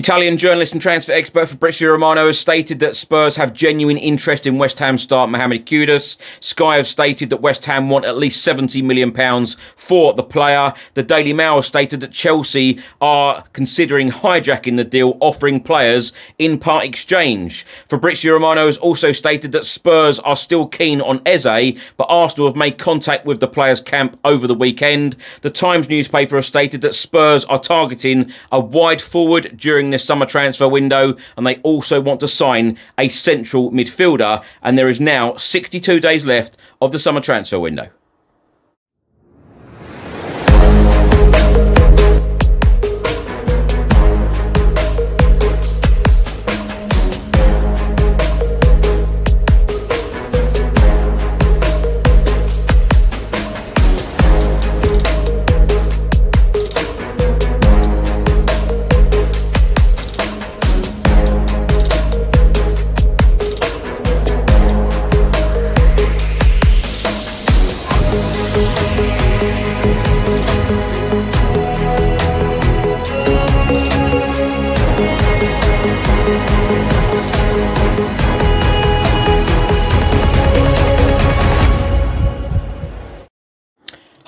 Italian journalist and transfer expert Fabrizio Romano has stated that Spurs have genuine interest in West Ham star Mohammed Kudus. Sky have stated that West Ham want at least £70 million for the player. The Daily Mail has stated that Chelsea are considering hijacking the deal, offering players in part exchange. Fabrizio Romano has also stated that Spurs are still keen on Eze, but Arsenal have made contact with the players' camp over the weekend. The Times newspaper has stated that Spurs are targeting a wide forward during this summer transfer window, and they also want to sign a central midfielder, and there is now 62 days left of the summer transfer window.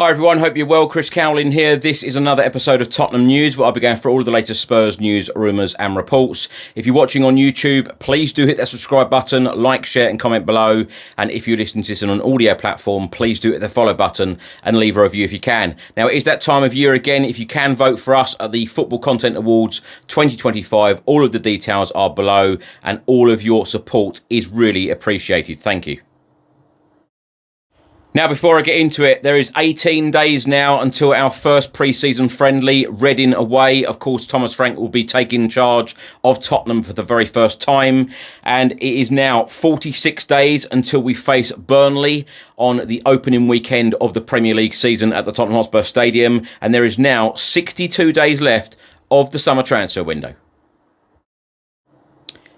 Hi everyone, hope you're well. Chris Cowlin here. This is another episode of Tottenham News, where I'll be going for all of the latest Spurs news, rumours and reports. If you're watching on YouTube, please do hit that subscribe button, like, share and comment below. And if you're listening to this on an audio platform, please do hit the follow button and leave a review if you can. Now, it is that time of year again. If you can vote for us at the Football Content Awards 2025, all of the details are below and all of your support is really appreciated. Thank you. Now, before I get into it, there is 18 days now until our first pre-season friendly, Reading away. Of course, Thomas Frank will be taking charge of Tottenham for the very first time. And it is now 46 days until we face Burnley on the opening weekend of the Premier League season at the Tottenham Hotspur Stadium. And there is now 62 days left of the summer transfer window.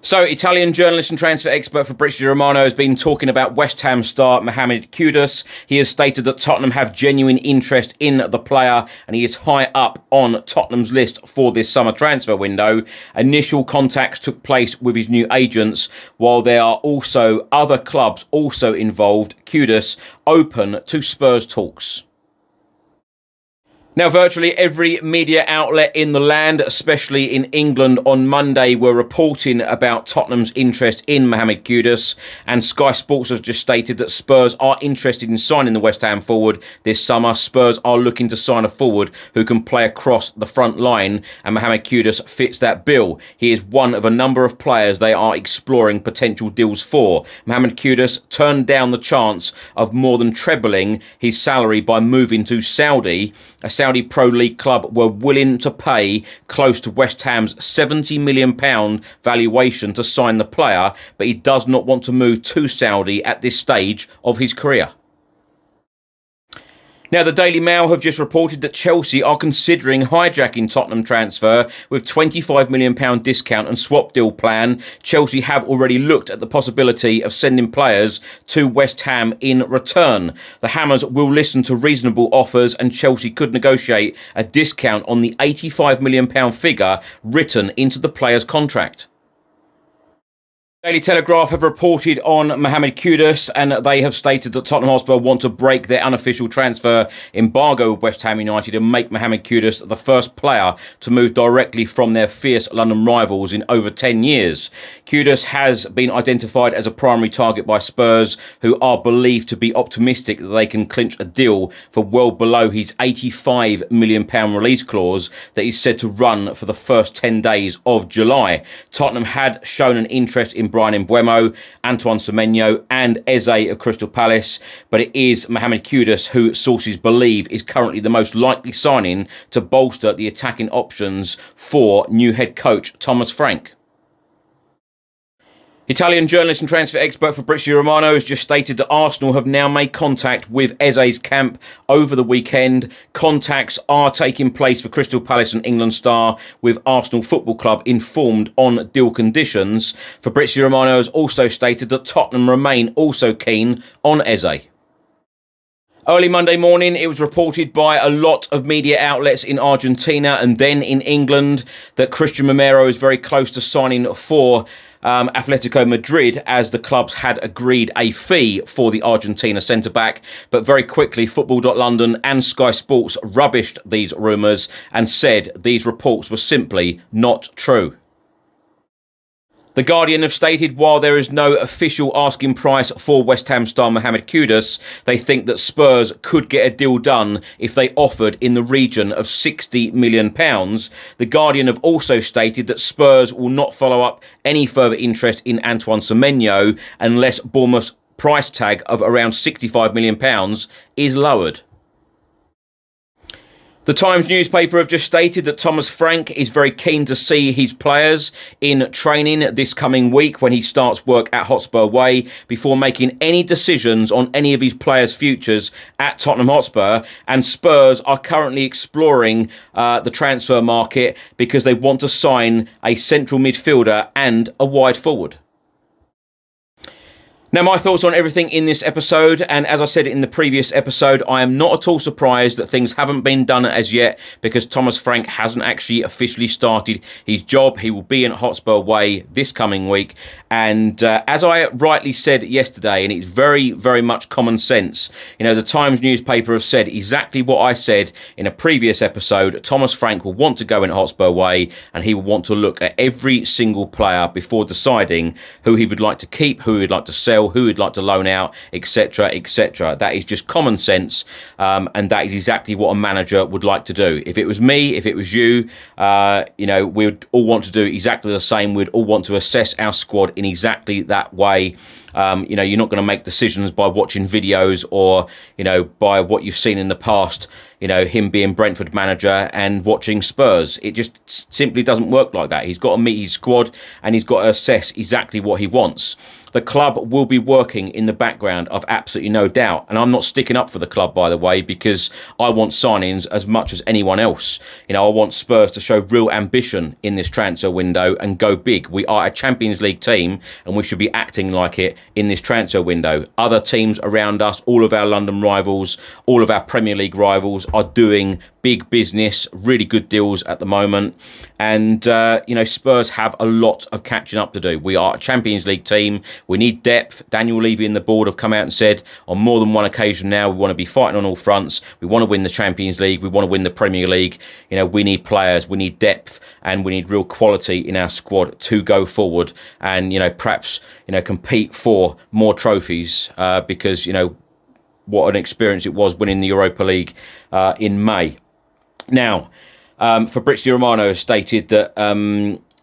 So, Italian journalist and transfer expert Fabrizio Romano has been talking about West Ham star Mohammed Kudus. He has stated that Tottenham have genuine interest in the player and he is high up on Tottenham's list for this summer transfer window. Initial contacts took place with his new agents, while there are also other clubs also involved. Kudus open to Spurs talks. Now, virtually every media outlet in the land, especially in England on Monday, were reporting about Tottenham's interest in Mohammed Kudus, and Sky Sports has just stated that Spurs are interested in signing the West Ham forward this summer. Spurs are looking to sign a forward who can play across the front line, and Mohammed Kudus fits that bill. He is one of a number of players they are exploring potential deals for. Mohammed Kudus turned down the chance of more than trebling his salary by moving to Saudi. A Saudi Pro League club were willing to pay close to West Ham's £70 million valuation to sign the player, but he does not want to move to Saudi at this stage of his career. Now, the Daily Mail have just reported that Chelsea are considering hijacking Tottenham transfer with £25 million discount and swap deal plan. Chelsea have already looked at the possibility of sending players to West Ham in return. The Hammers will listen to reasonable offers and Chelsea could negotiate a discount on the £85 million figure written into the player's contract. Daily Telegraph have reported on Mohammed Kudus, and they have stated that Tottenham Hotspur want to break their unofficial transfer embargo with West Ham United and make Mohammed Kudus the first player to move directly from their fierce London rivals in over 10 years. Kudus has been identified as a primary target by Spurs, who are believed to be optimistic that they can clinch a deal for well below his £85 million release clause that is said to run for the first 10 days of July. Tottenham had shown an interest in Brian Mbeumo, Antoine Semenyo and Eze of Crystal Palace, but it is Mohammed Kudus who sources believe is currently the most likely signing to bolster the attacking options for new head coach Thomas Frank. Italian journalist and transfer expert Fabrizio Romano has just stated that Arsenal have now made contact with Eze's camp over the weekend. Contacts are taking place for Crystal Palace and England star, with Arsenal Football Club informed on deal conditions. Fabrizio Romano has also stated that Tottenham remain also keen on Eze. Early Monday morning, it was reported by a lot of media outlets in Argentina and then in England that Cristian Romero is very close to signing for Atletico Madrid, as the clubs had agreed a fee for the Argentina centre-back. But very quickly, Football.London and Sky Sports rubbished these rumours and said these reports were simply not true. The Guardian have stated while there is no official asking price for West Ham star Mohammed Kudus, they think that Spurs could get a deal done if they offered in the region of £60 million. The Guardian have also stated that Spurs will not follow up any further interest in Antoine Semenyo unless Bournemouth's price tag of around £65 million is lowered. The Times newspaper have just stated that Thomas Frank is very keen to see his players in training this coming week when he starts work at Hotspur Way before making any decisions on any of his players' futures at Tottenham Hotspur. And Spurs are currently exploring the transfer market because they want to sign a central midfielder and a wide forward. Now, my thoughts on everything in this episode, and as I said in the previous episode, I am not at all surprised that things haven't been done as yet because Thomas Frank hasn't actually officially started his job. He will be in Hotspur Way this coming week, and as I rightly said yesterday, and it's very, very much common sense, the Times newspaper have said exactly what I said in a previous episode. Thomas Frank will want to go in Hotspur Way, and he will want to look at every single player before deciding who he would like to keep, who he would like to sell, who he'd like to loan out, etc., etc. That is just common sense, and that is exactly what a manager would like to do. If it was me, if it was you, we would all want to do exactly the same. We'd all want to assess our squad in exactly that way. You're not going to make decisions by watching videos or, by what you've seen in the past, him being Brentford manager and watching Spurs. It just simply doesn't work like that. He's got to meet his squad and he's got to assess exactly what he wants. The club will be working in the background, I've absolutely no doubt. And I'm not sticking up for the club, by the way, because I want signings as much as anyone else. I want Spurs to show real ambition in this transfer window and go big. We are a Champions League team and we should be acting like it in this transfer window. Other teams around us, all of our London rivals, all of our Premier League rivals are doing big business, really good deals at the moment. And, Spurs have a lot of catching up to do. We are a Champions League team. We need depth. Daniel Levy and the board have come out and said on more than one occasion now, we want to be fighting on all fronts. We want to win the Champions League. We want to win the Premier League. We need players. We need depth and we need real quality in our squad to go forward and, perhaps, compete for more trophies because, what an experience it was winning the Europa League in May. Now, Eberechi Romero has stated that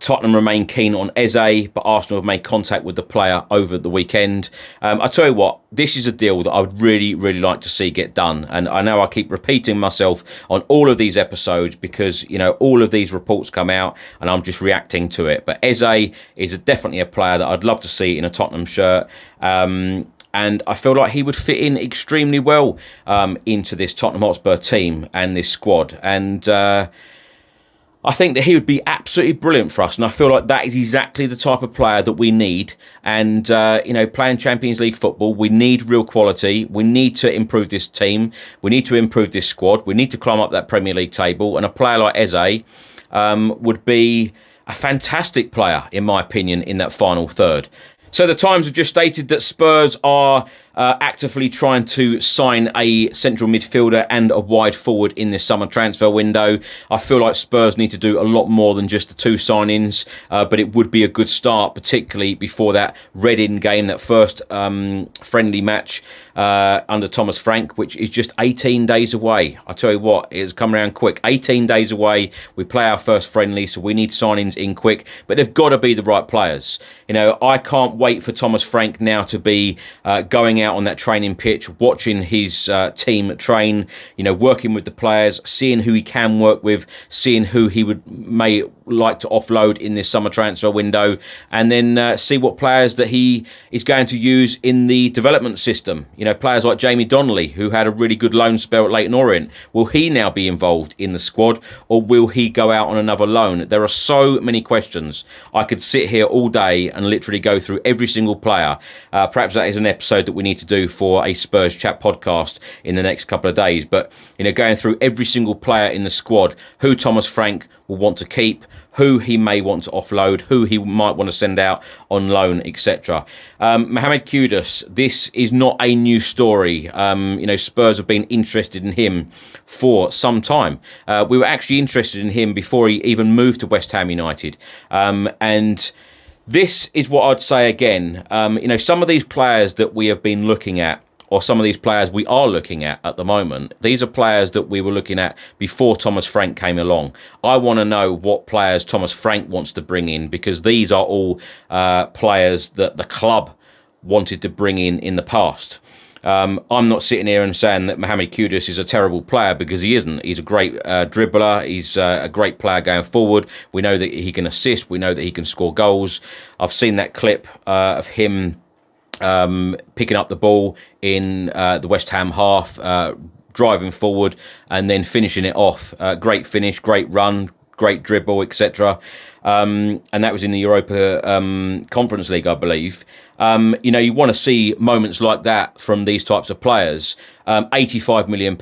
Tottenham remain keen on Eze, but Arsenal have made contact with the player over the weekend. I tell you what, this is a deal that I would really, really like to see get done. And I know I keep repeating myself on all of these episodes because, all of these reports come out and I'm just reacting to it. But Eze is definitely a player that I'd love to see in a Tottenham shirt. And I feel like he would fit in extremely well into this Tottenham Hotspur team and this squad. And I think that he would be absolutely brilliant for us. And I feel like that is exactly the type of player that we need. And, playing Champions League football, we need real quality. We need to improve this team. We need to improve this squad. We need to climb up that Premier League table. And a player like Eze would be a fantastic player, in my opinion, in that final third. So the Times have just stated that Spurs are actively trying to sign a central midfielder and a wide forward in this summer transfer window. I feel like Spurs need to do a lot more than just the two signings, but it would be a good start, particularly before that Reading game, that first friendly match under Thomas Frank, which is just 18 days away. I tell you what, it's come around quick. 18 days away, we play our first friendly, so we need signings in quick, but they've got to be the right players. I can't wait for Thomas Frank now to be going out on that training pitch, watching his team train, working with the players, seeing who he can work with, seeing who he may like to offload in this summer transfer window, and then see what players that he is going to use in the development system. Players like Jamie Donnelly, who had a really good loan spell at Leyton Orient. Will he now be involved in the squad, or will he go out on another loan? There are so many questions. I could sit here all day and literally go through every single player. Perhaps that is an episode that we need need to do for a Spurs Chat podcast in the next couple of days. But, going through every single player in the squad, who Thomas Frank will want to keep, who he may want to offload, who he might want to send out on loan, etc. Mohammed Kudus, this is not a new story. Spurs have been interested in him for some time. We were actually interested in him before he even moved to West Ham United. And this is what I'd say again. Some of these players that we have been looking at, or some of these players we are looking at the moment, these are players that we were looking at before Thomas Frank came along. I want to know what players Thomas Frank wants to bring in, because these are all players that the club wanted to bring in the past. I'm not sitting here and saying that Mohammed Kudus is a terrible player, because he isn't. He's a great dribbler. He's a great player going forward. We know that he can assist. We know that he can score goals. I've seen that clip of him picking up the ball in the West Ham half, driving forward and then finishing it off. Great finish, great run, great dribble, etc. And that was in the Europa Conference League, I believe. You want to see moments like that from these types of players. £85 million,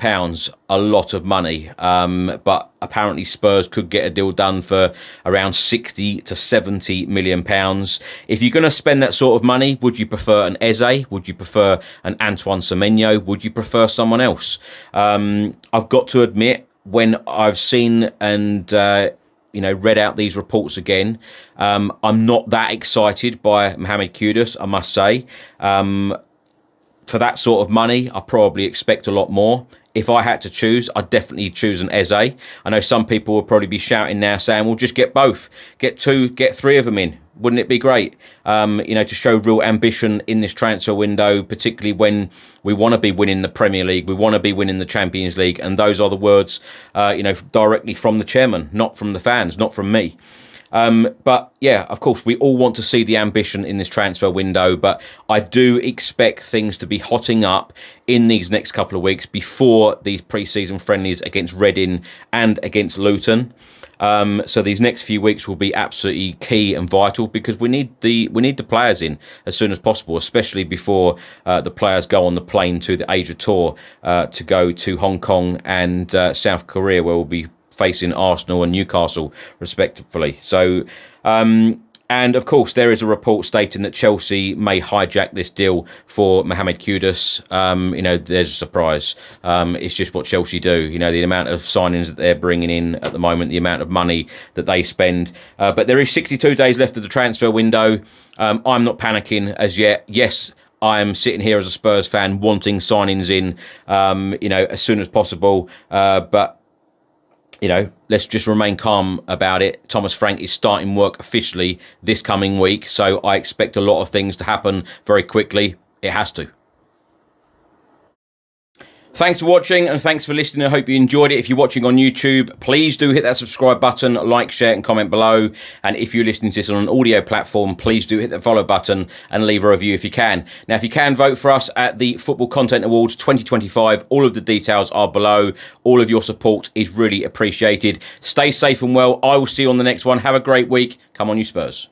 a lot of money. But apparently Spurs could get a deal done for around 60 to 70 million pounds. If you're going to spend that sort of money, would you prefer an Eze? Would you prefer an Antoine Semenyo? Would you prefer someone else? I've got to admit, when I've seen and read out these reports again, I'm not that excited by Mohammed Kudus, I must say. For that sort of money, I probably expect a lot more. If I had to choose, I'd definitely choose an Eze. I know some people will probably be shouting now, saying, well, just get both. Get two, get three of them in. Wouldn't it be great? To show real ambition in this transfer window, particularly when we want to be winning the Premier League, we want to be winning the Champions League. And those are the words, directly from the chairman, not from the fans, not from me. But yeah, of course, we all want to see the ambition in this transfer window, but I do expect things to be hotting up in these next couple of weeks before these pre-season friendlies against Reading and against Luton. So these next few weeks will be absolutely key and vital, because we need the players in as soon as possible, especially before the players go on the plane to the Asia Tour to go to Hong Kong and South Korea, where we'll be facing Arsenal and Newcastle respectively. So, and of course, there is a report stating that Chelsea may hijack this deal for Mohammed Kudus. There's a surprise. It's just what Chelsea do. The amount of signings that they're bringing in at the moment, the amount of money that they spend. But there is 62 days left of the transfer window. I'm not panicking as yet. Yes, I am sitting here as a Spurs fan wanting signings in, as soon as possible. But let's just remain calm about it. Thomas Frank is starting work officially this coming week, so I expect a lot of things to happen very quickly. It has to. Thanks for watching and thanks for listening. I hope you enjoyed it. If you're watching on YouTube, please do hit that subscribe button, like, share and comment below. And if you're listening to this on an audio platform, please do hit the follow button and leave a review if you can. Now, if you can, vote for us at the Football Content Awards 2025. All of the details are below. All of your support is really appreciated. Stay safe and well. I will see you on the next one. Have a great week. Come on, you Spurs.